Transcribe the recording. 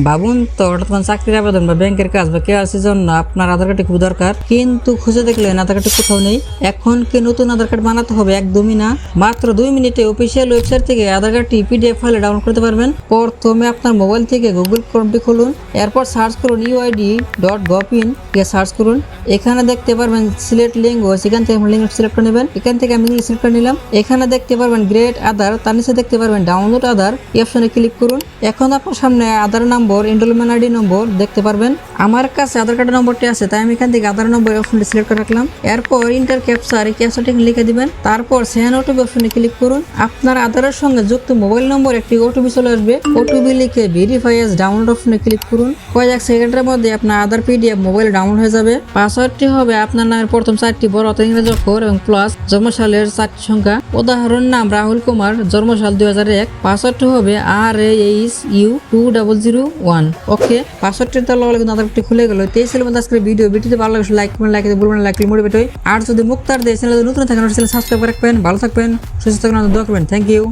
ভাবুন তো হঠাৎ করে চাকরির আবেদন বা ব্যাংকের কাজ বা কেওয়াইসির জন্য আপনার আধার কার্ডটি খুব দরকার, কিন্তু খুঁজে দেখলেন আধার কার্ডটি কোথাও নেই। এখন কি নতুন আধার কার্ড বানাতে হবে? একদমই না। মাত্র 2 মিনিটে অফিসিয়াল ওয়েবসাইট থেকে আধার কার্ডটি পিডিএফ ফাইলে ডাউনলোড করতে পারবেন। প্রথমে আপনার মোবাইল থেকে গুগল ক্রোমটি খুলুন, এরপর সার্চ করুন uid.gov.in সার্চ করুন। এখানে দেখতে পারবেন সিলেক্ট ল্যাঙ্গুয়েজ, এখান থেকে ল্যাঙ্গুয়েজ সিলেক্ট করে নেবেন। এখান থেকে আমি ইংলিশ সিলেক্ট করে নিলাম। এখানে দেখতে পারবেন গ্রেট আধার, তার নিচে দেখতে পারবেন ডাউনলোড আধার, এই অপশনে ক্লিক করুন। এখন আপনার সামনে আধার নম্বর, এনরোলমেন্ট আইডি নম্বর দেখতে পারবেন। আমার কাছে আধার কার্ডের নম্বরটি আছে, তাই আমি এখান থেকে আধার নম্বর অপশনটি সিলেক্ট করে রাখলাম। এরপর ইন্টার ক্যাপচার, এই ক্যাপচারটি লিখে দিবেন। তারপর সেন্ড ওটিপি অপশনে ক্লিক করুন। আপনার আধারের সঙ্গে যুক্ত মোবাইল নম্বর একটি ওটিপি চলে আসবে। ওটিপি লিখে ভেরিফাই এজ ডাউনলোড অপশনে ক্লিক করুন। কয়েক সেকেন্ডের মধ্যে আপনার আধার পিডিএফ মোবাইলে ডাউনলোড হয়ে যাবে। পাসওয়ার্ডটি হবে আপনার নামের প্রথম 4টি বড় হাতের ইংরেজি অক্ষর এবং প্লাস জন্মসালের 4টি সংখ্যা। উদাহরণ নাম রাহুল কুমার, জন্মসাল 2001। পাসওয়ার্ডটি হবে RASU2001। ওকে, পাসওয়ার্ডটি তাহলে কিন্তু আধার কার্ডটি খুলে গেল। এই ছিল আজকের ভিডিওটি ভালো লাগলে লাইক করবেন, লাইক দিতে ভুলবেন না, লাইক মোটিভেট হয়। আর যদি মুক্তার চ্যানেলে নতুন থাকেন চ্যানেল সাবস্ক্রাইব করে রাখবেন। ভালো থাকবেন, সুস্থ থাকবেন, দোয়া করবেন। Thank you.